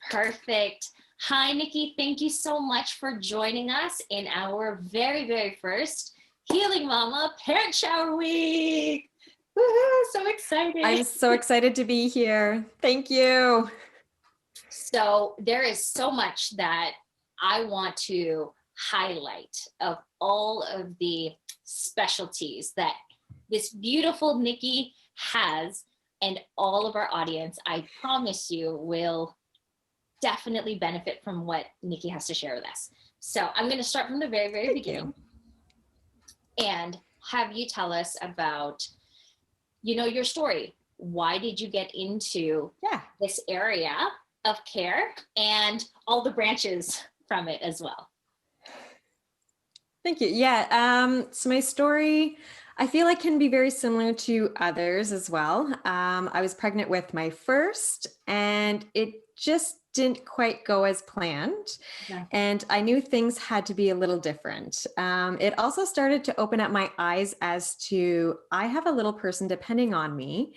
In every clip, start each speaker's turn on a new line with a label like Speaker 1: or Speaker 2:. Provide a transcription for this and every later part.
Speaker 1: Perfect. Hi, Nikki. Thank you so much for joining us in our very, very first Healing Mama Parent Shower Week. Woohoo, so excited.
Speaker 2: I'm so excited to be here. Thank you.
Speaker 1: So there is so much that I want to highlight of all of the specialties that this beautiful Nikki has, and all of our audience, I promise you, will definitely benefit from what Nikki has to share with us. So I'm going to start from the very, very beginning and have you tell us about, your story. Why did you get into this area of care and all the branches from it as well?
Speaker 2: Thank you. Yeah. So my story, I feel like, can be very similar to others as well. I was pregnant with my first, and it just didn't quite go as planned.
Speaker 1: Yeah.
Speaker 2: And I knew things had to be a little different. It also started to open up my eyes as to, I have a little person depending on me.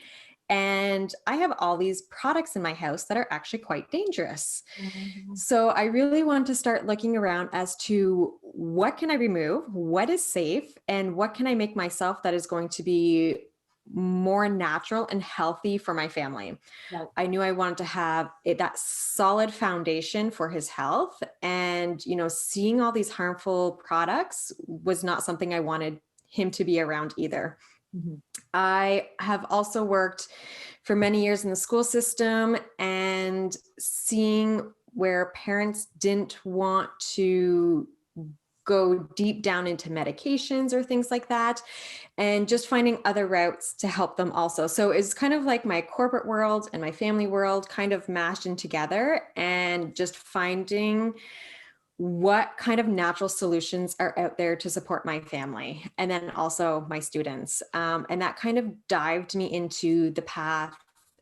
Speaker 2: And I have all these products in my house that are actually quite dangerous.
Speaker 1: Mm-hmm.
Speaker 2: So I really want to start looking around as to what can I remove, what is safe, and what can I make myself that is going to be more natural and healthy for my family.
Speaker 1: Right.
Speaker 2: I knew I wanted to have that solid foundation for his health. And, seeing all these harmful products was not something I wanted him to be around either.
Speaker 1: Mm-hmm.
Speaker 2: I have also worked for many years in the school system, and seeing where parents didn't want to go deep down into medications or things like that, and just finding other routes to help them also. So it's kind of like my corporate world and my family world kind of mashed in together, and just finding what kind of natural solutions are out there to support my family and then also my students. And that kind of dived me into the path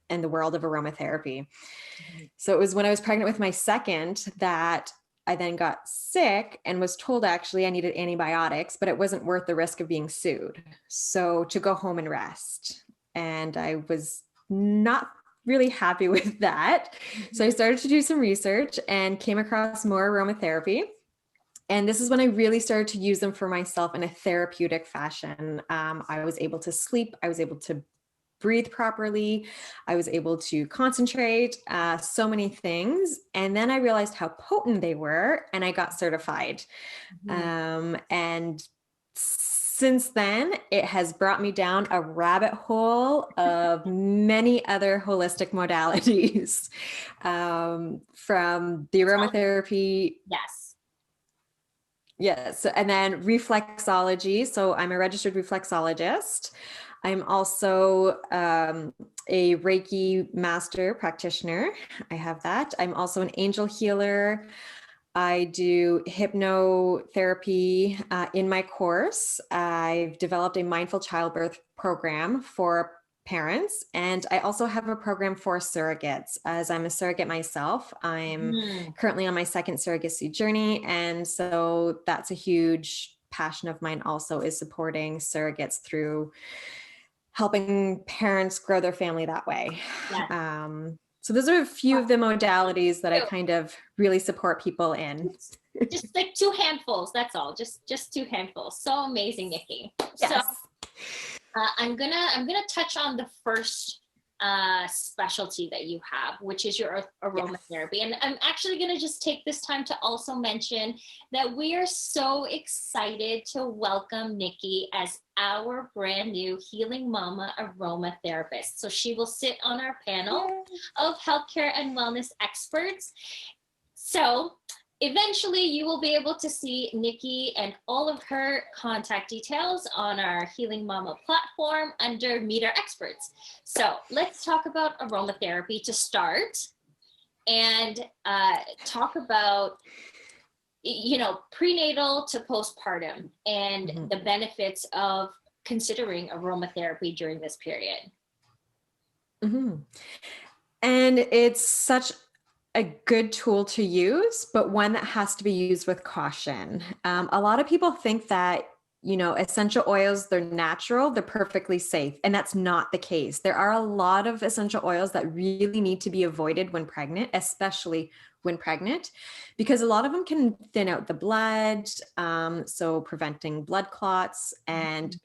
Speaker 2: and the world of aromatherapy.
Speaker 1: Mm-hmm.
Speaker 2: So it was when I was pregnant with my second that I then got sick and was told actually I needed antibiotics, but it wasn't worth the risk of being sued. So to go home and rest. And I was not really happy with that. So I started to do some research and came across more aromatherapy. And this is when I really started to use them for myself in a therapeutic fashion. I was able to sleep. I was able to breathe properly. I was able to concentrate, so many things. And then I realized how potent they were, and I got certified. And since then, it has brought me down a rabbit hole of many other holistic modalities, from the aromatherapy.
Speaker 1: Yes.
Speaker 2: Yes. And then reflexology. So I'm a registered reflexologist. I'm also a Reiki master practitioner. I have that. I'm also an angel healer. I do hypnotherapy in my course. I've developed a mindful childbirth program for parents, and I also have a program for surrogates, as I'm a surrogate myself. I'm currently on my second surrogacy journey, and so that's a huge passion of mine also, is supporting surrogates through helping parents grow their family that way.
Speaker 1: Yes.
Speaker 2: So those are a few of the modalities that I kind of really support people in.
Speaker 1: Just like two handfuls, that's all. Just two handfuls. So amazing, Nikki.
Speaker 2: Yes.
Speaker 1: So I'm gonna touch on the first specialty that you have, which is your aromatherapy. Yes. And I'm actually going to just take this time to also mention that we are so excited to welcome Nikki as our brand new Healing Mama aromatherapist. So she will sit on our panel of healthcare and wellness experts. So eventually you will be able to see Nikki and all of her contact details on our Healing Mama platform under Meet Our Experts. So let's talk about aromatherapy to start, and talk about, prenatal to postpartum and the benefits of considering aromatherapy during this period.
Speaker 2: And it's such a good tool to use, but one that has to be used with caution. A lot of people think that essential oils, they're natural, they're perfectly safe. And that's not the case. There are a lot of essential oils that really need to be avoided when pregnant, especially when pregnant, because a lot of them can thin out the blood. So preventing blood clots and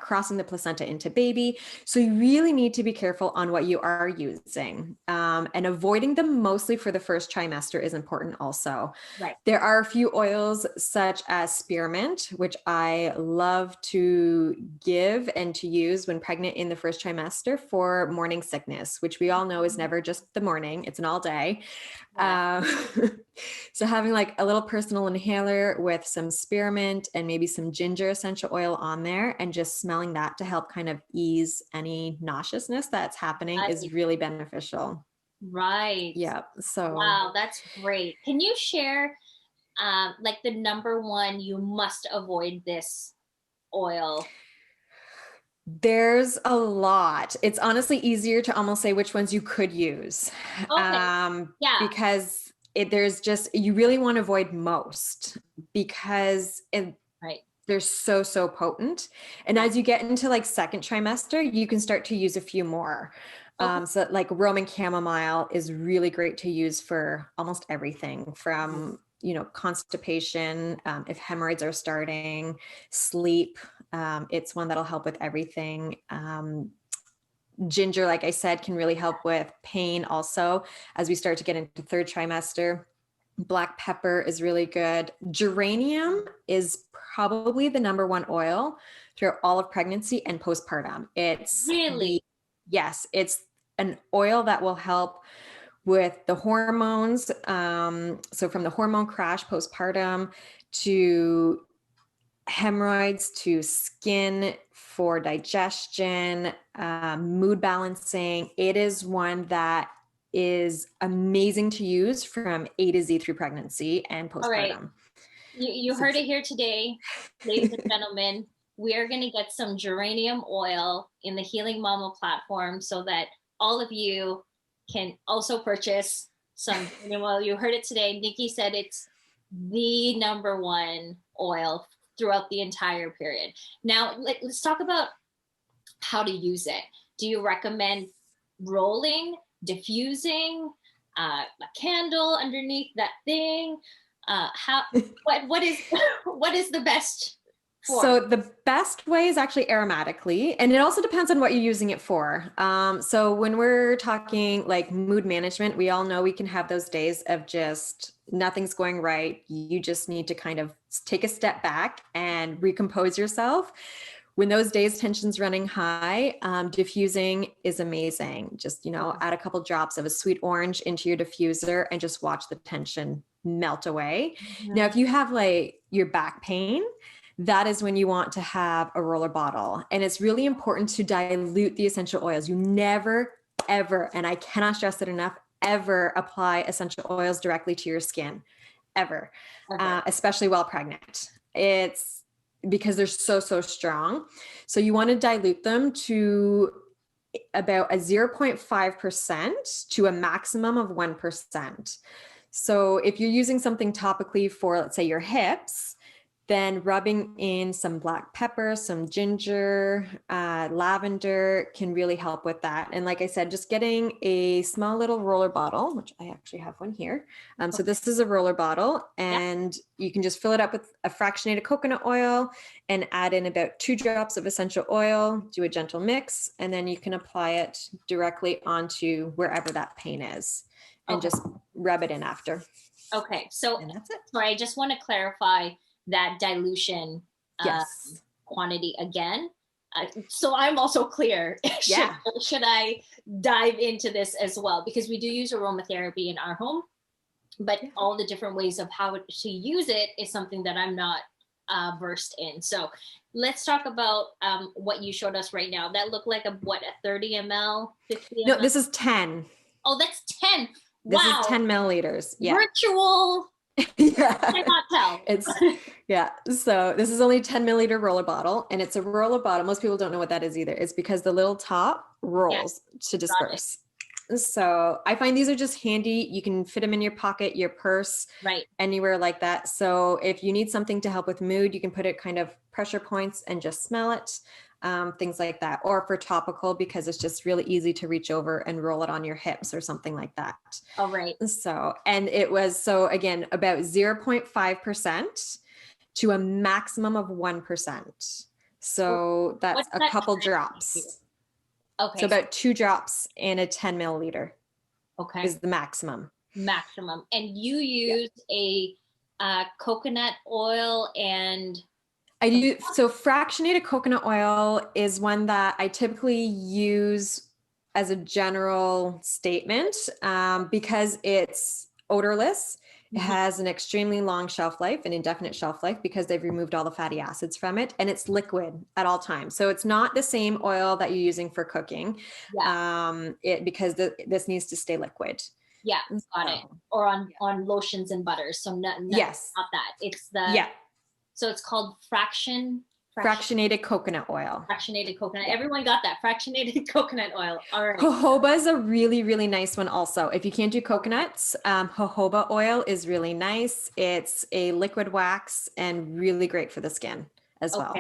Speaker 2: crossing the placenta into baby. So you really need to be careful on what you are using, and avoiding them mostly for the first trimester is important also.
Speaker 1: Right.
Speaker 2: There are a few oils such as spearmint, which I love to give and to use when pregnant in the first trimester for morning sickness, which we all know is never just the morning, it's an all day.
Speaker 1: Yeah.
Speaker 2: So having like a little personal inhaler with some spearmint and maybe some ginger essential oil on there and just smelling that to help kind of ease any nauseousness that's happening is really beneficial.
Speaker 1: Right.
Speaker 2: Yeah. So
Speaker 1: Wow, that's great. Can you share like the number one you must avoid this oil?
Speaker 2: there's a lot. It's honestly easier to almost say which ones you could use,
Speaker 1: Okay. Yeah.
Speaker 2: because there's just, you really want to avoid most because
Speaker 1: Right.
Speaker 2: they're so potent. And as you get into like second trimester, you can start to use a few more.
Speaker 1: Okay.
Speaker 2: So like Roman chamomile is really great to use for almost everything from, constipation, if hemorrhoids are starting, sleep. It's one that'll help with everything. Ginger, like I said, can really help with pain also as we start to get into third trimester. Black pepper is really good. Geranium is probably the number one oil throughout all of pregnancy and postpartum.
Speaker 1: Really?
Speaker 2: It's an oil that will help with the hormones. So from the hormone crash postpartum to hemorrhoids to skin, for digestion, mood balancing. It is one that is amazing to use from A to Z through pregnancy and
Speaker 1: All right.
Speaker 2: postpartum.
Speaker 1: You heard it here today, ladies and gentlemen. We are going to get some geranium oil in the Healing Mama platform so that all of you can also purchase some geranium oil. You heard it today. Nikki said it's the number one oil throughout the entire period. Now, let's talk about how to use it. Do you recommend rolling, diffusing, a candle underneath that thing? What is what is the best form?
Speaker 2: So the best way is actually aromatically, and it also depends on what you're using it for. So when we're talking like mood management, we all know we can have those days of just nothing's going right. You just need to kind of take a step back and recompose yourself. When those days tension's running high, diffusing is amazing. Just, add a couple drops of a sweet orange into your diffuser and just watch the tension melt away.
Speaker 1: Mm-hmm.
Speaker 2: Now, if you have like your back pain, that is when you want to have a roller bottle. And it's really important to dilute the essential oils. You never, ever, and I cannot stress it enough, ever apply essential oils directly to your skin, ever, especially while pregnant. It's because they're so strong. So you want to dilute them to about a 0.5% to a maximum of 1%. So if you're using something topically for, let's say, your hips, then rubbing in some black pepper, some ginger, lavender can really help with that. And like I said, just getting a small little roller bottle, which I actually have one here. So this is a roller bottle, and you can just fill it up with a fractionated coconut oil and add in about 2 drops of essential oil, do a gentle mix, and then you can apply it directly onto wherever that pain is and just rub it in after.
Speaker 1: Okay. So,
Speaker 2: and that's it.
Speaker 1: Sorry, I just want to clarify that dilution quantity again. So I'm also clear. Should I dive into this as well? Because we do use aromatherapy in our home, but all the different ways of how to use it is something that I'm not versed in. So let's talk about what you showed us right now. That looked like a 30 ml, 50 ml?
Speaker 2: No, this is 10.
Speaker 1: Oh, that's 10.
Speaker 2: This is 10 milliliters. Yeah.
Speaker 1: Virtual.
Speaker 2: Yeah.
Speaker 1: I cannot tell.
Speaker 2: So this is only 10 milliliter roller bottle, and it's a roller bottle. Most people don't know what that is either. It's because the little top rolls to disperse. So I find these are just handy. You can fit them in your pocket, your purse,
Speaker 1: Right.
Speaker 2: anywhere like that. So if you need something to help with mood, you can put it kind of pressure points and just smell it, things like that. Or for topical, because it's just really easy to reach over and roll it on your hips or something like that.
Speaker 1: All right.
Speaker 2: So, and it was, so again, about 0.5% to a maximum of 1%. So that's
Speaker 1: What's
Speaker 2: a
Speaker 1: that
Speaker 2: couple
Speaker 1: translate to?
Speaker 2: drops.
Speaker 1: Okay.
Speaker 2: So about 2 drops in a 10 milliliter
Speaker 1: Okay.
Speaker 2: is the maximum.
Speaker 1: Maximum. And you use a coconut oil and
Speaker 2: I do. So fractionated coconut oil is one that I typically use as a general statement, because it's odorless. It has an extremely long shelf life, an indefinite shelf life, because they've removed all the fatty acids from it, and it's liquid at all times. So it's not the same oil that you're using for cooking, because this needs to stay liquid.
Speaker 1: Yeah, got it. Or on lotions and butters. So not
Speaker 2: Yes.
Speaker 1: not that. It's the So it's called
Speaker 2: Fractionated coconut oil.
Speaker 1: Fractionated coconut. Everyone got that. Fractionated coconut oil. All right.
Speaker 2: Jojoba is a really, really nice one also. If you can't do coconuts, jojoba oil is really nice. It's a liquid wax and really great for the skin as well.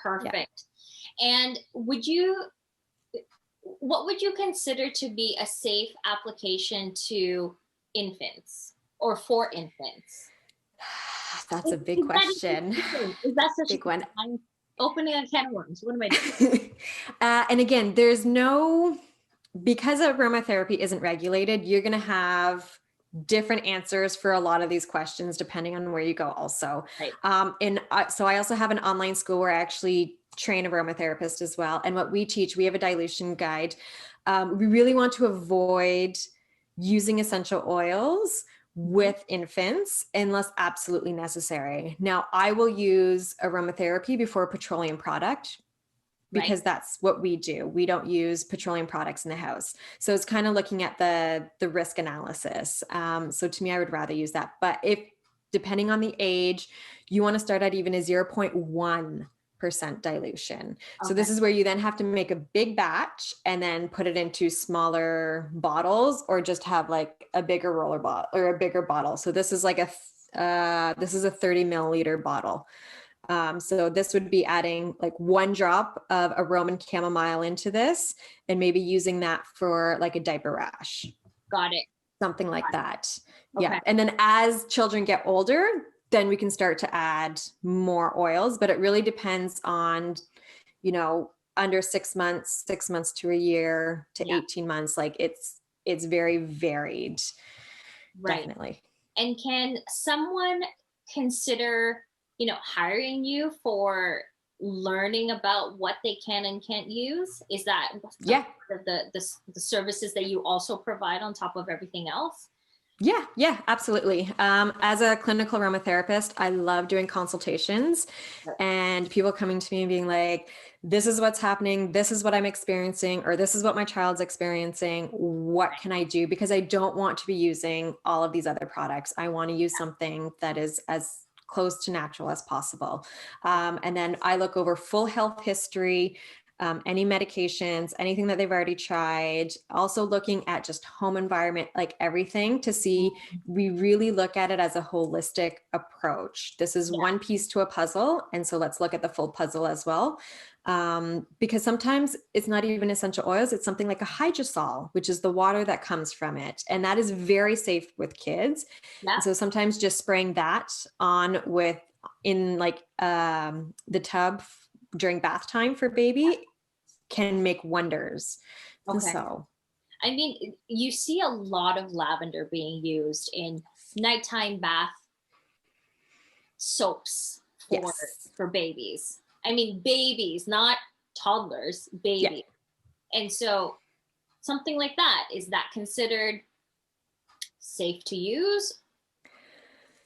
Speaker 1: Perfect. And what would you consider to be a safe application to infants or for infants?
Speaker 2: That's a big question.
Speaker 1: Is that such
Speaker 2: big one?
Speaker 1: I'm opening a can of worms. What am I doing?
Speaker 2: And again, because aromatherapy isn't regulated, you're going to have different answers for a lot of these questions depending on where you go also.
Speaker 1: Right.
Speaker 2: So I also have an online school where I actually train aromatherapist as well. And what we teach, we have a dilution guide. We really want to avoid using essential oils with infants unless absolutely necessary. Now, I will use aromatherapy before a petroleum product because that's what we do. We don't use petroleum products in the house. So it's kind of looking at the risk analysis. So to me, I would rather use that. But if, depending on the age, you want to start at even a 0.1% dilution. So this is where you then have to make a big batch and then put it into smaller bottles, or just have like a bigger roller bottle or a bigger bottle. So this is like this is a 30 milliliter bottle. So this would be adding like 1 drop of Roman chamomile into this and maybe using that for like a diaper rash.
Speaker 1: Got it.
Speaker 2: Something like that. Yeah. And then as children get older, then we can start to add more oils, but it really depends on, under 6 months, 6 months to a year to 18 months. Like it's very varied.
Speaker 1: Right.
Speaker 2: Definitely.
Speaker 1: And can someone consider, hiring you for learning about what they can and can't use? Is that the services that you also provide on top of everything else?
Speaker 2: Yeah, absolutely. As a clinical aromatherapist, I love doing consultations and people coming to me and being like, this is what's happening. This is what I'm experiencing, or this is what my child's experiencing. What can I do? Because I don't want to be using all of these other products. I want to use something that is as close to natural as possible. And then I look over full health history, any medications, anything that they've already tried, also looking at just home environment, like everything, to see, we really look at it as a holistic approach. This is one piece to a puzzle. And so let's look at the full puzzle as well. Because sometimes it's not even essential oils. It's something like a hydrosol, which is the water that comes from it. And that is very safe with kids. And so sometimes just spraying that on in like the tub during bath time for baby can make wonders. So,
Speaker 1: I mean, you see a lot of lavender being used in nighttime bath soaps for babies. I mean, babies, not toddlers, babies. And so something like that, is that considered safe to use?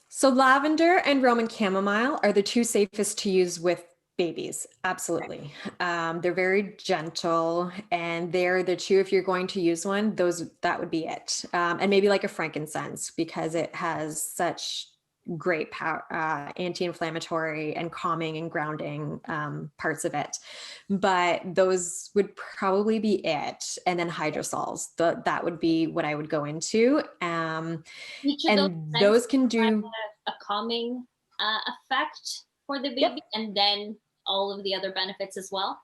Speaker 2: So lavender and Roman chamomile are the 2 safest to use with babies. Absolutely. They're very gentle, and they're the 2, if you're going to use one, that would be it. And maybe like a frankincense, because it has such great anti-inflammatory and calming and grounding parts of it. But those would probably be it. And then hydrosols, that would be what I would go into.
Speaker 1: Each of
Speaker 2: and
Speaker 1: those
Speaker 2: those can do
Speaker 1: a calming effect for the baby,
Speaker 2: Yep.
Speaker 1: and then all of the other benefits as well.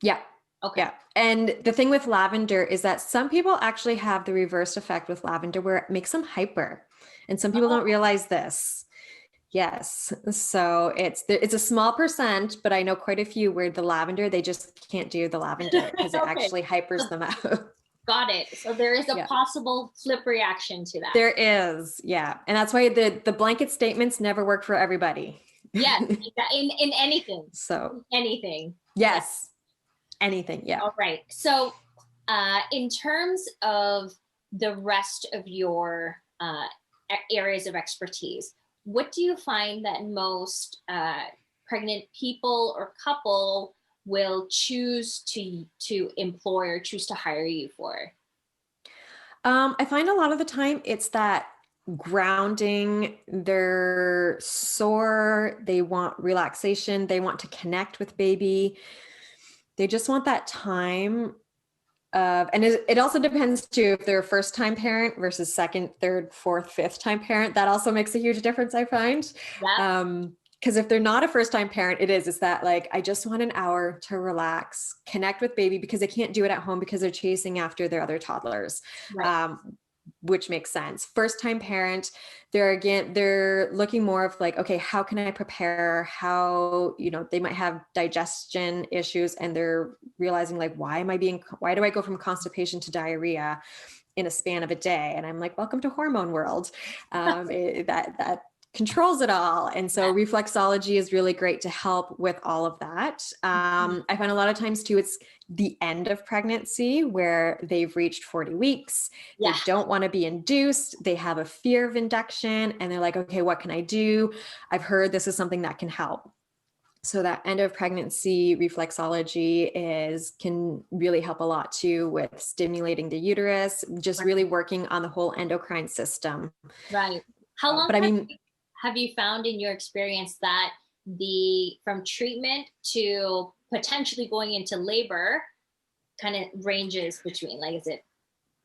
Speaker 2: Yeah.
Speaker 1: Okay.
Speaker 2: Yeah. And the thing with lavender is that some people actually have the reverse effect with lavender where it makes them hyper. And some people don't realize this. Yes. So it's a small percent, but I know quite a few where the lavender, they just can't do the lavender because it actually hypers them out.
Speaker 1: Got it. So there is a possible flip reaction to that.
Speaker 2: There is. Yeah. And that's why the blanket statements never work for everybody.
Speaker 1: Yes. In anything.
Speaker 2: So
Speaker 1: anything.
Speaker 2: Yes. Anything. Yeah.
Speaker 1: All right. So in terms of the rest of your areas of expertise, what do you find that most pregnant people or couple will choose to employ or choose to hire you for?
Speaker 2: I find a lot of the time it's that grounding. They're sore, they want relaxation, they want to connect with baby. They just want that time and it also depends too if they're a first time parent versus second, third, fourth, fifth time parent. That also makes a huge difference, I find. Because if they're not a first time parent, it's that like, I just want an hour to relax, connect with baby, because they can't do it at home because they're chasing after their other toddlers.
Speaker 1: Right.
Speaker 2: Which makes sense. First time parent, they're looking more of like, okay, how can I prepare? How, they might have digestion issues and they're realizing like, why do I go from constipation to diarrhea in a span of a day? And I'm like, welcome to hormone world. That controls it all. And so reflexology is really great to help with all of that. I find a lot of times too, it's the end of pregnancy where they've reached 40 weeks. They don't want to be induced. They have a fear of induction and they're like, okay, what can I do? I've heard this is something that can help. So that end of pregnancy reflexology can really help a lot too with stimulating the uterus, just really working on the whole endocrine system.
Speaker 1: Right. How long have you found in your experience that from treatment to potentially going into labor kind of ranges between, like, is it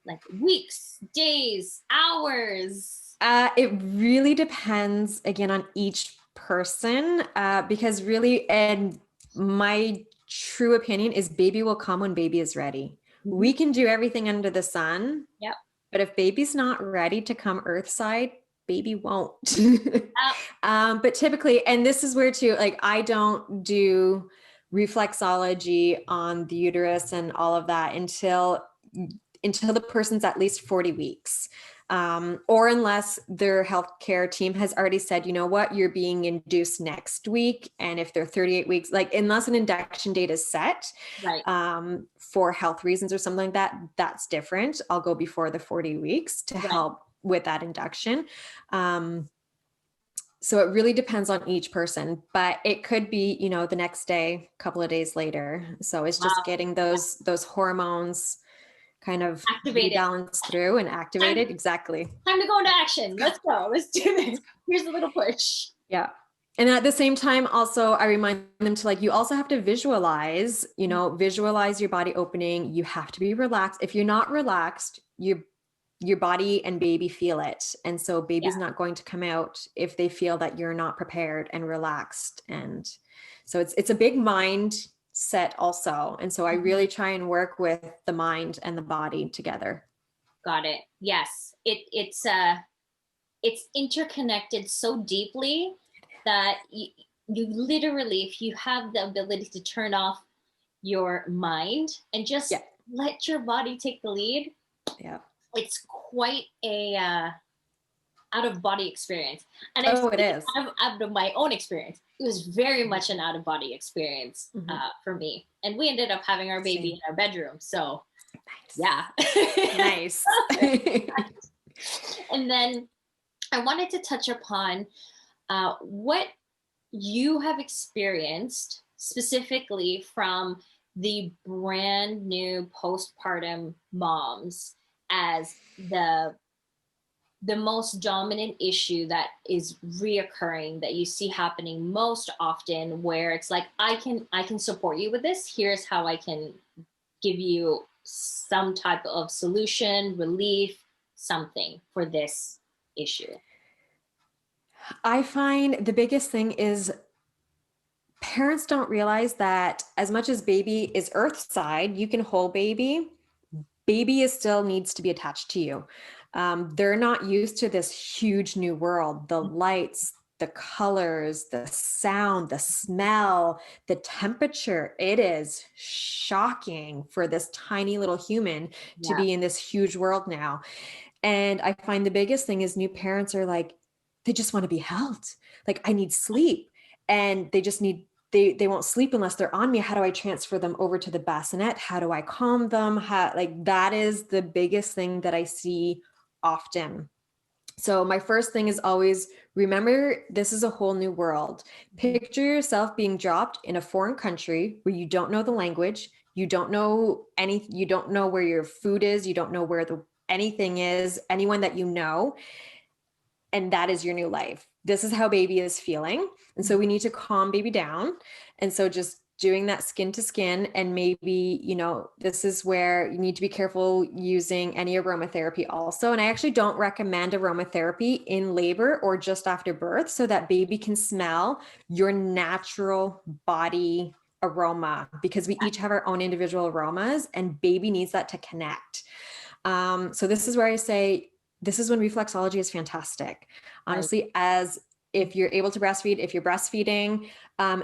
Speaker 1: like weeks, days, hours?
Speaker 2: It really depends again on each person, because really, and my true opinion is baby will come when baby is ready. Mm-hmm. We can do everything under the sun.
Speaker 1: Yep.
Speaker 2: But if baby's not ready to come earthside, baby won't. But typically, and this is where too, like, I don't do reflexology on the uterus and all of that until the person's at least 40 weeks. Or unless their healthcare team has already said, you know what, you're being induced next week. And if they're 38 weeks, like unless an induction date is set,
Speaker 1: right,
Speaker 2: for health reasons or something like that, that's different. I'll go before the 40 weeks to help with that induction. So it really depends on each person, but it could be, the next day, a couple of days later. So it's just getting those hormones kind of balanced through and activated. Exactly.
Speaker 1: Time to go into action. Let's go. Let's do this. Here's a little push.
Speaker 2: Yeah. And at the same time, also, I remind them to, like, you also have to visualize, visualize your body opening. You have to be relaxed. If you're not relaxed, your body and baby feel it. And so baby's not going to come out if they feel that you're not prepared and relaxed. And so it's a big mind set also. And so I really try and work with the mind and the body together.
Speaker 1: Got it. Yes. It's interconnected so deeply that you literally, if you have the ability to turn off your mind and just let your body take the lead. Yeah. It's quite a out of body experience. And
Speaker 2: it is.
Speaker 1: Out of my own experience, it was very much an out of body experience for me. And we ended up having our baby in our bedroom. So nice. And then I wanted to touch upon what you have experienced specifically from the brand new postpartum moms as the the most dominant issue that is reoccurring that you see happening most often, where it's like, I can support you with this. Here's how I can give you some type of solution, relief, something for this issue?
Speaker 2: I find the biggest thing is parents don't realize that as much as baby is earth side, you can hold baby, baby is still needs to be attached to you. They're not used to this huge new world, the lights, the colors, the sound, the smell, the temperature. It is shocking for this tiny little human to be in this huge world now. And I find the biggest thing is new parents are like, they just want to be held. Like, I need sleep. And they just need, they won't sleep unless they're on me. How do I transfer them over to the bassinet? How do I calm them? Like, that is the biggest thing that I see often. So my first thing is always remember, this is a whole new world. Picture yourself being dropped in a foreign country where you don't know the language, you don't know you don't know where your food is, you don't know where anything is, anyone that you know, and that is your new life. This is how baby is feeling. And so we need to calm baby down. And so just doing that skin to skin, and maybe, this is where you need to be careful using any aromatherapy also. And I actually don't recommend aromatherapy in labor or just after birth, so that baby can smell your natural body aroma, because we each have our own individual aromas and baby needs that to connect. So this is where I say, this is when reflexology is fantastic. Honestly, as if you're able to breastfeed, if you're breastfeeding,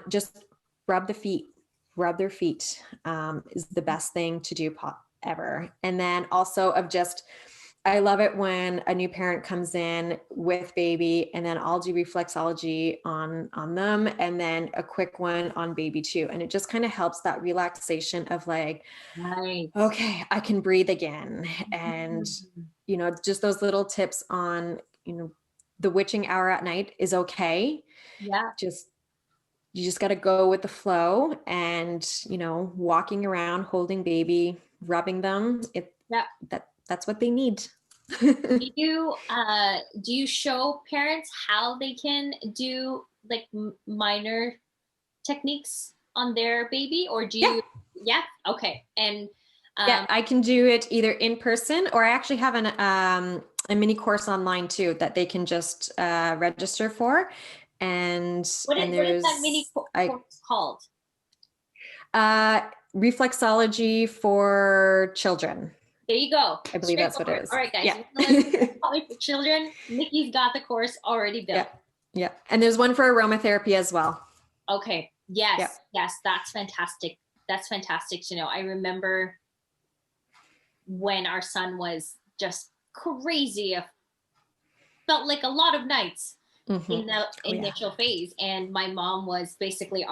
Speaker 2: just rub their feet is the best thing to do ever. And then also I love it when a new parent comes in with baby, and then I'll do reflexology on them, and then a quick one on baby too. And it just kind of helps that relaxation of like, okay, I can breathe again. And, just those little tips on, the witching hour at night is okay.
Speaker 1: Yeah.
Speaker 2: You just got to go with the flow, and, walking around, holding baby, rubbing them. That's what they need.
Speaker 1: Do you show parents how they can do like minor techniques on their baby, or do you? Yeah. Okay. And
Speaker 2: I can do it either in person, or I actually have a mini course online too that they can just register for. And
Speaker 1: what is that mini course called?
Speaker 2: Reflexology for children.
Speaker 1: There you go.
Speaker 2: I believe that's what it is.
Speaker 1: All right, guys.
Speaker 2: Yeah.
Speaker 1: For children, Nikki's got the course already built.
Speaker 2: Yeah. And there's one for aromatherapy as well.
Speaker 1: Okay. Yes. Yes. That's fantastic. That's fantastic to know. I remember when our son was just crazy, felt like a lot of nights in the initial phase. And my mom was basically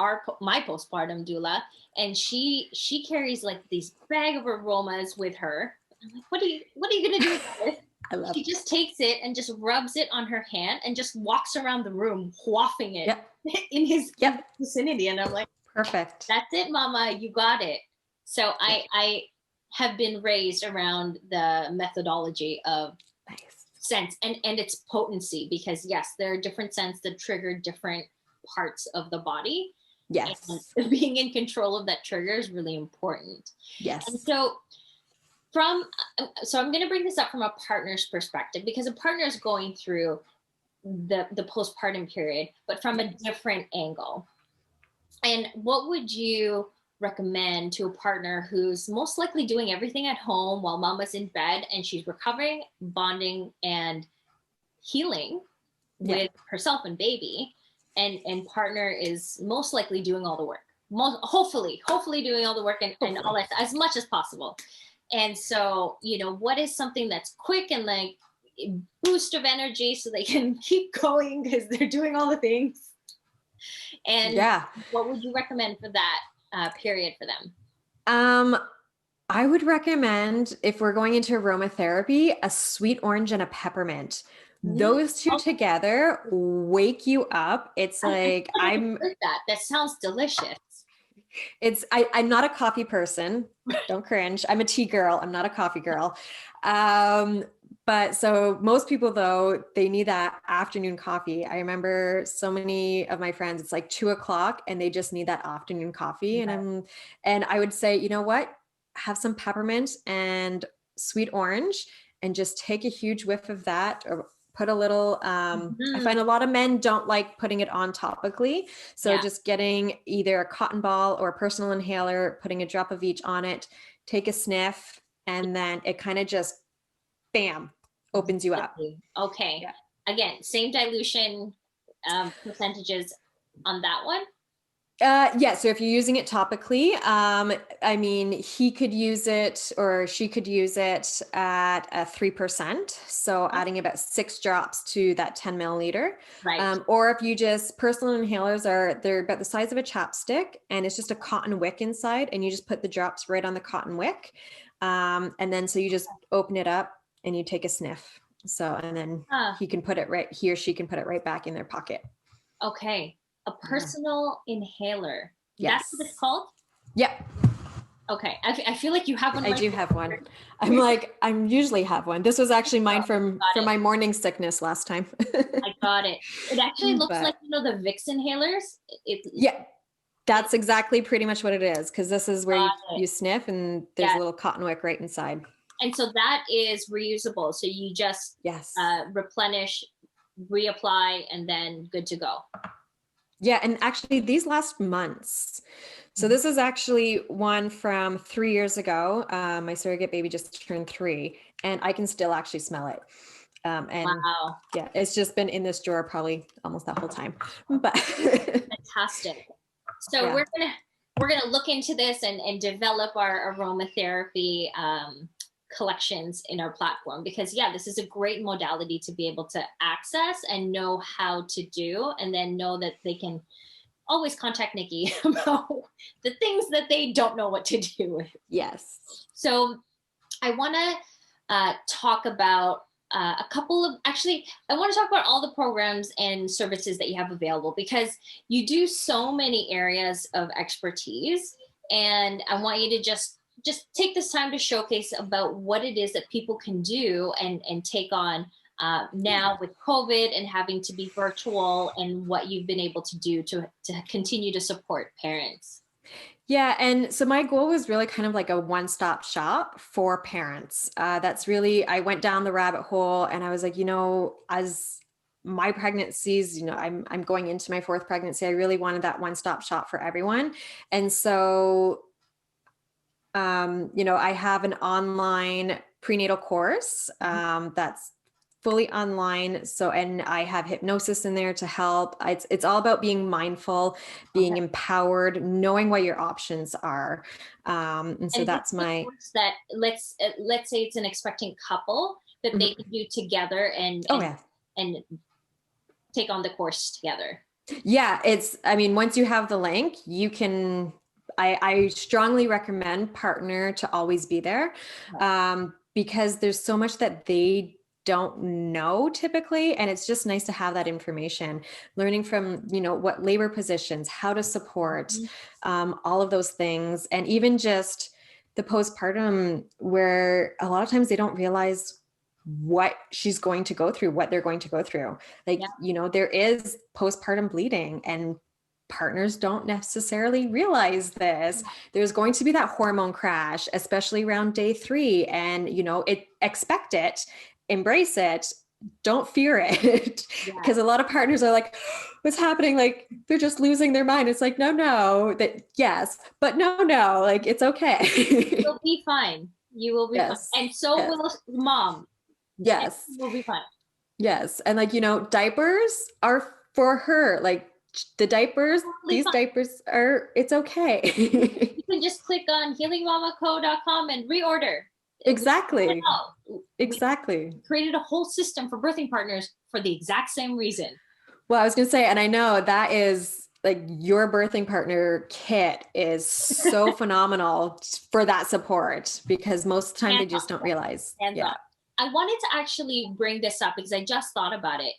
Speaker 1: my postpartum doula. And she carries like this bag of aromas with her. I'm like, what are you going to do with this? She just takes it and just rubs it on her hand and just walks around the room quaffing it in his vicinity. And I'm like,
Speaker 2: perfect.
Speaker 1: That's it, mama. You got it. So I have been raised around the methodology of scents and its potency, because yes, there are different scents that trigger different parts of the body.
Speaker 2: Yes.
Speaker 1: And being in control of that trigger is really important.
Speaker 2: Yes.
Speaker 1: And so I'm going to bring this up from a partner's perspective, because a partner is going through the postpartum period, but from a different angle. And what would you recommend to a partner who's most likely doing everything at home while mama's in bed and she's recovering, bonding, and healing with herself and baby, and partner is most likely doing all the work, hopefully doing all the work and all that as much as possible. And so, what is something that's quick and like boost of energy so they can keep going because they're doing all the things? And what would you recommend for that period for them?
Speaker 2: I would recommend, if we're going into aromatherapy, a sweet orange and a peppermint. Those two together wake you up. It's like
Speaker 1: that sounds delicious.
Speaker 2: I'm not a coffee person. Don't cringe. I'm a tea girl. I'm not a coffee girl. But so most people though, they need that afternoon coffee. I remember so many of my friends, it's like 2 o'clock and they just need that afternoon coffee. And I would say, you know what? Have some peppermint and sweet orange and just take a huge whiff of that, or put a little, I find a lot of men don't like putting it on topically. So just getting either a cotton ball or a personal inhaler, putting a drop of each on it, take a sniff, and then it kind of just, bam, opens you up.
Speaker 1: Okay. Yeah. Again, same dilution percentages on that one?
Speaker 2: Yeah. So if you're using it topically, I mean, he could use it or she could use it at 3%. So adding about 6 drops to that 10 milliliter.
Speaker 1: Right.
Speaker 2: Or if you just, personal inhalers they're about the size of a chapstick and it's just a cotton wick inside and you just put the drops right on the cotton wick. And then, so you just open it up and you take a sniff. So, and then he can put it right here. She can put it right back in their pocket.
Speaker 1: Okay. A personal inhaler.
Speaker 2: Yes.
Speaker 1: That's what it's called?
Speaker 2: Yep.
Speaker 1: Okay. I feel like you have one.
Speaker 2: I do have one. I usually have one. This was actually mine from my morning sickness last time.
Speaker 1: I got it. It actually looks like, the Vicks inhalers.
Speaker 2: Yeah. That's exactly pretty much what it is. Cause this is where you sniff and there's a little cotton wick right inside.
Speaker 1: And so that is reusable. So you just replenish, reapply, and then good to go.
Speaker 2: Yeah. And actually these last months. So this is actually one from 3 years ago. My surrogate baby just turned 3 and I can still actually smell it. And yeah, it's just been in this drawer probably almost that whole time. But
Speaker 1: fantastic. So we're gonna look into this and develop our aromatherapy collections in our platform, because this is a great modality to be able to access and know how to do, and then know that they can always contact Nikki about the things that they don't know what to do with.
Speaker 2: Yes.
Speaker 1: So I want to talk about I want to talk about all the programs and services that you have available, because you do so many areas of expertise, and I want you to just take this time to showcase about what it is that people can do and take on now with COVID and having to be virtual, and what you've been able to do to continue to support parents.
Speaker 2: Yeah. And so my goal was really kind of like a one-stop shop for parents. That's really, I went down the rabbit hole and I was like, as my pregnancies, I'm going into my 4th pregnancy, I really wanted that one-stop shop for everyone. And so, I have an online prenatal course that's fully online. So, and I have hypnosis in there to help. It's all about being mindful, being empowered, knowing what your options are. And so that's my,
Speaker 1: that let's say it's an expecting couple that they can do together and take on the course together.
Speaker 2: Yeah. Once you have the link, you can, I strongly recommend partner to always be there, because there's so much that they don't know typically. And it's just nice to have that information, learning from, what labor positions, how to support, all of those things. And even just the postpartum, where a lot of times they don't realize what she's going to go through, what they're going to go through. Like, there is postpartum bleeding, and partners don't necessarily realize this. There's going to be that hormone crash, especially around day 3. And, expect it, embrace it, don't fear it. Because a lot of partners are like, what's happening? Like, they're just losing their mind. It's like, no, but no, like, it's okay.
Speaker 1: You'll be fine. You will be fine. And so will mom.
Speaker 2: Yes.
Speaker 1: We'll be fine.
Speaker 2: Yes. And diapers are for her. Like, the diapers, diapers are, it's okay.
Speaker 1: You can just click on healingmamaco.com and reorder.
Speaker 2: Exactly. Exactly.
Speaker 1: We created a whole system for birthing partners for the exact same reason.
Speaker 2: Well, I was going to say, and I know that is like your birthing partner kit is so phenomenal for that support, because most of the time they just don't realize.
Speaker 1: I wanted to actually bring this up because I just thought about it.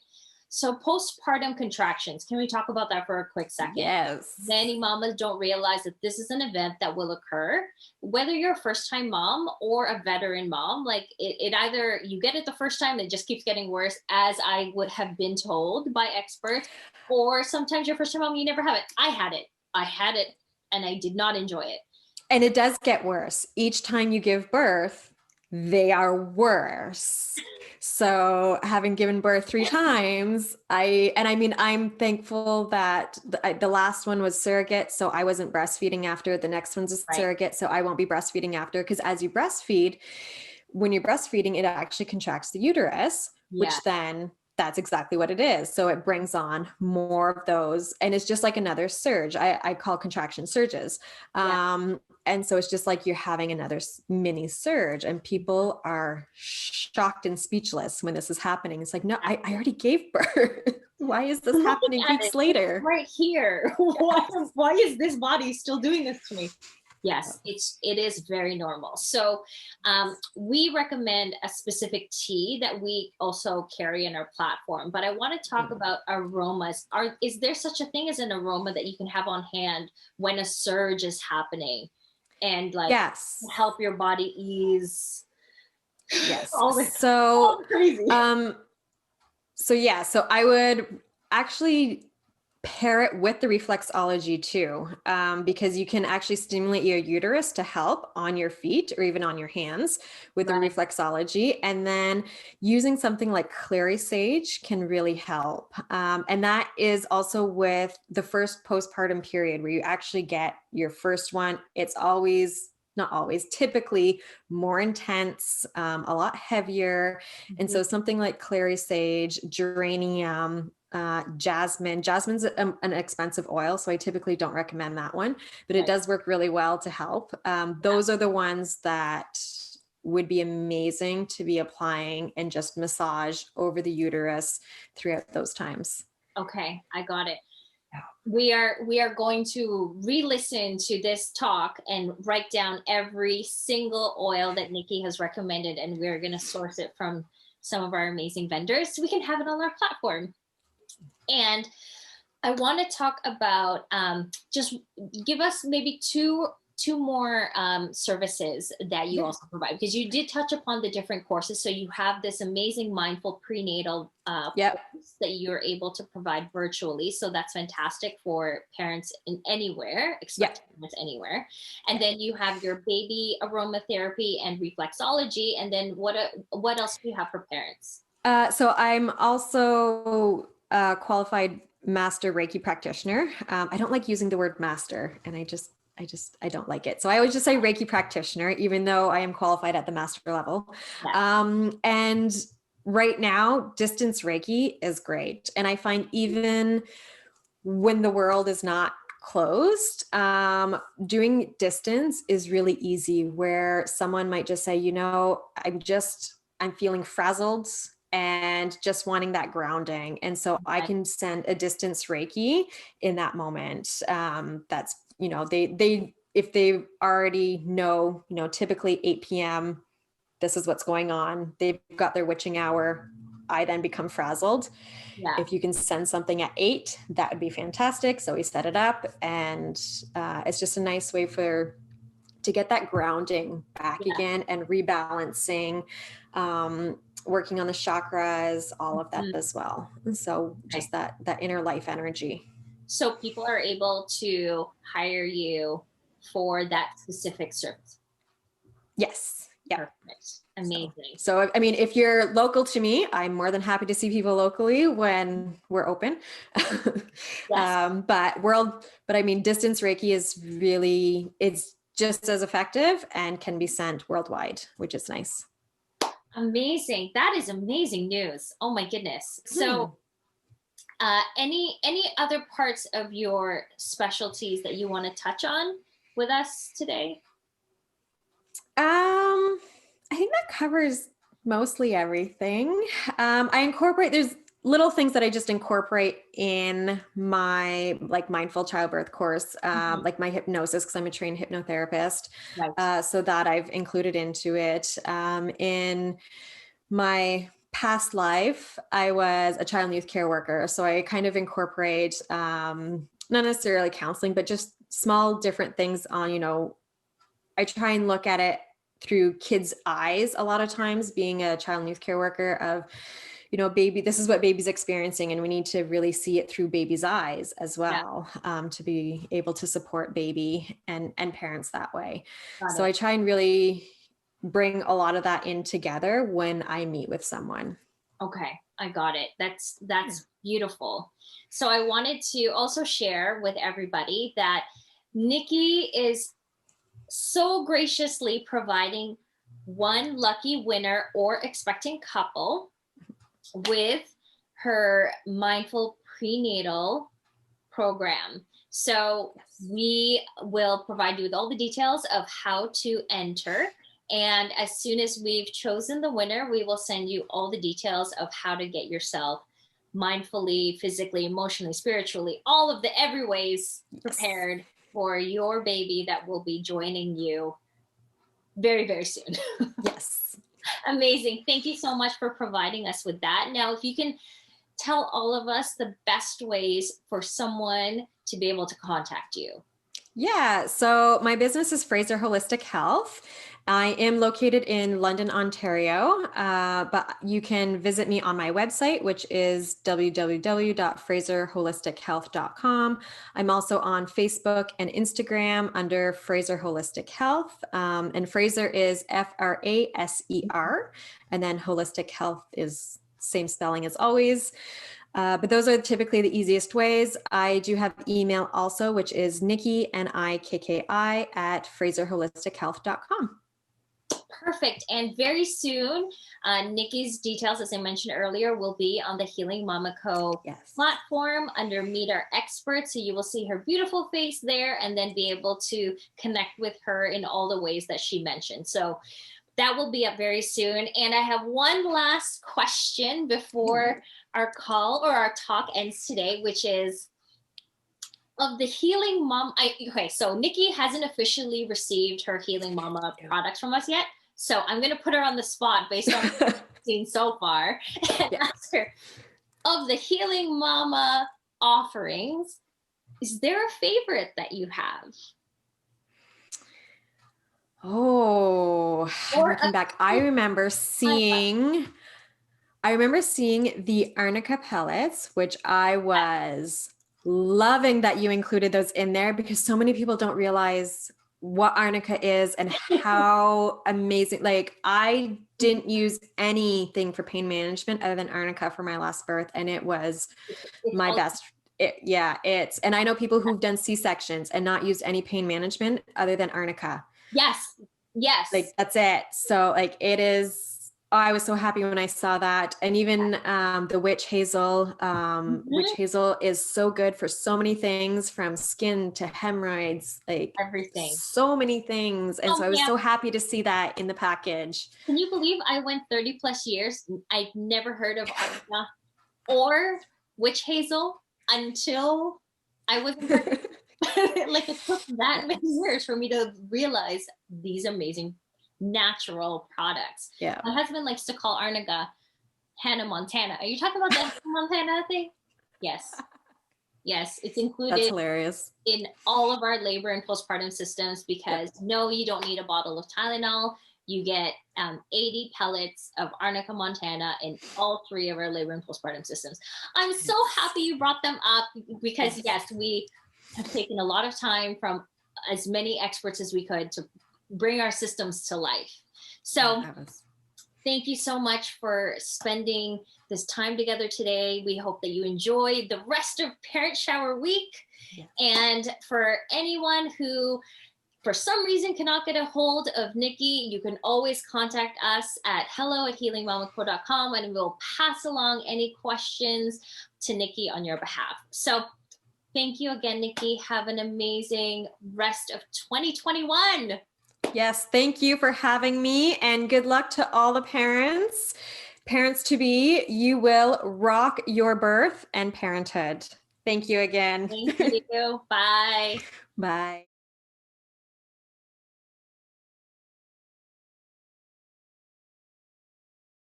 Speaker 1: So postpartum contractions, can we talk about that for a quick second?
Speaker 2: Yes.
Speaker 1: Many mamas don't realize that this is an event that will occur, whether you're a first time mom or a veteran mom. Like it either you get it the first time, it just keeps getting worse, as I would have been told by experts, or sometimes you're first time mom, you never have it. I had it and I did not enjoy it.
Speaker 2: And it does get worse. Each time you give birth, they are worse. So having given birth 3 times, I'm thankful that the last one was surrogate. So I wasn't breastfeeding after. The next one's a surrogate. So I won't be breastfeeding after. Because as you breastfeed, when you're breastfeeding, it actually contracts the uterus, which then that's exactly what it is. So it brings on more of those. And it's just like another surge. I call contraction surges. And so it's just like you're having another mini surge, and people are shocked and speechless when this is happening. It's like, no, I already gave birth. Why is this happening weeks later?
Speaker 1: Right here. Why is this body still doing this to me? Yes, it is very normal. So we recommend a specific tea that we also carry in our platform. But I want to talk about aromas. Is there such a thing as an aroma that you can have on hand when a surge is happening, and like help your body ease?
Speaker 2: Yes.
Speaker 1: All crazy.
Speaker 2: So I would actually pair it with the reflexology too, because you can actually stimulate your uterus to help on your feet or even on your hands with the reflexology. And then using something like clary sage can really help. And that is also with the first postpartum period where you actually get your first one. It's not always, typically more intense, a lot heavier. And so something like clary sage, geranium, jasmine's an expensive oil, so I typically don't recommend that one, but it does work really well to help. Those are the ones that would be amazing to be applying and just massage over the uterus throughout those times.
Speaker 1: Okay, I got it. We are going to re-listen to this talk and write down every single oil that Nikki has recommended, and we're going to source it from some of our amazing vendors so we can have it on our platform. And I want to talk about just give us maybe two more services that you also provide, because you did touch upon the different courses. So you have this amazing mindful prenatal course that you're able to provide virtually. So that's fantastic for parents in anywhere, expecting parents anywhere. And then you have your baby aromatherapy and reflexology. And then what else do you have for parents?
Speaker 2: So I'm also qualified master Reiki practitioner. I don't like using the word master, and I don't like it. So I always just say Reiki practitioner, even though I am qualified at the master level. And right now, distance Reiki is great. And I find even when the world is not closed, doing distance is really easy, where someone might just say, I'm feeling frazzled and just wanting that grounding. And so I can send a distance Reiki in that moment. That's, if they already know, typically 8 p.m., this is what's going on. They've got their witching hour. I then become frazzled. If you can send something at 8, that would be fantastic. So we set it up, and it's just a nice way to get that grounding back again and rebalancing, working on the chakras, all of that as well. And so just that inner life energy.
Speaker 1: So people are able to hire you for that specific service.
Speaker 2: Yes. Yeah.
Speaker 1: Perfect. Amazing.
Speaker 2: So, I mean, if you're local to me, I'm more than happy to see people locally when we're open. But I mean, distance Reiki is really, it's just as effective and can be sent worldwide, which is nice.
Speaker 1: Amazing. That is amazing news. Oh my goodness. So any other parts of your specialties that you want to touch on with us today?
Speaker 2: I think that covers mostly everything. I incorporate, there's little things that I just incorporate in my mindful childbirth course, like my hypnosis, because I'm a trained hypnotherapist. So that I've included into it. In my past life, I was a child and youth care worker. So I kind of incorporate, not necessarily counseling, but just small different things on, I try and look at it through kids' eyes a lot of times, being a child and youth care worker, of, baby, this is what baby's experiencing, and we need to really see it through baby's eyes as well, to be able to support baby and parents that way. So I try and really bring a lot of that in together when I meet with someone.
Speaker 1: Okay, I got it. That's beautiful. So I wanted to also share with everybody that Nikki is so graciously providing one lucky winner or expecting couple with her mindful prenatal program. So we will provide you with all the details of how to enter. And as soon as we've chosen the winner, we will send you all the details of how to get yourself mindfully, physically, emotionally, spiritually, all of the every ways prepared for your baby that will be joining you very, very soon.
Speaker 2: Yes.
Speaker 1: Amazing. Thank you so much for providing us with that. Now, if you can tell all of us the best ways for someone to be able to contact you.
Speaker 2: Yeah. So my business is Fraser Holistic Health. I am located in London, Ontario, but you can visit me on my website, which is www.fraserholistichealth.com. I'm also on Facebook and Instagram under Fraser Holistic Health. And Fraser is Fraser, and then Holistic Health is same spelling as always. But those are typically the easiest ways. I do have email also, which is Nikki, Nikki, at fraserholistichealth.com.
Speaker 1: Perfect. And very soon, Nikki's details, as I mentioned earlier, will be on the Healing Mama Co. platform under Meet Our Experts. So you will see her beautiful face there and then be able to connect with her in all the ways that she mentioned. So that will be up very soon. And I have one last question before our call or our talk ends today, which is, of the Healing Mom. So Nikki hasn't officially received her Healing Mama products from us yet. So I'm going to put her on the spot based on what we've seen so far and ask her, of the Healing Mama offerings, is there a favorite that you have?
Speaker 2: Oh, looking back, I remember seeing the arnica pellets, which I was loving that you included those in there, because so many people don't realize what arnica is and how amazing. Like, I didn't use anything for pain management other than arnica for my last birth, and it was my best. And I know people who've done C-sections and not used any pain management other than arnica.
Speaker 1: Yes.
Speaker 2: Like, that's it. So like, it is, I was so happy when I saw that. And even the witch hazel, witch hazel is so good for so many things, from skin to hemorrhoids, like
Speaker 1: everything,
Speaker 2: so many things. And so I was so happy to see that in the package.
Speaker 1: Can you believe I went 30 plus years? I've never heard of arnica or witch hazel until I was like, it took that many years for me to realize these amazing natural products.
Speaker 2: Yeah.
Speaker 1: My husband likes to call arnica Hannah Montana. Are you talking about the Hannah Montana thing? Yes. Yes, it's included.
Speaker 2: That's hilarious.
Speaker 1: In all of our labor and postpartum systems, because no, you don't need a bottle of Tylenol. You get 80 pellets of arnica montana in all 3 of our labor and postpartum systems. I'm so happy you brought them up, because yes, we have taken a lot of time from as many experts as we could to bring our systems to life. So thank you so much for spending this time together today. We hope that you enjoy the rest of Parent Shower Week. And for anyone who for some reason cannot get a hold of Nikki, you can always contact us at hello@healingmamaco.com, and we'll pass along any questions to Nikki on your behalf. So thank you again, Nikki. Have an amazing rest of 2021.
Speaker 2: Yes, thank you for having me, and good luck to all the parents to be. You will rock your birth and parenthood. Thank you again.
Speaker 1: Thank you. Bye.
Speaker 2: Bye.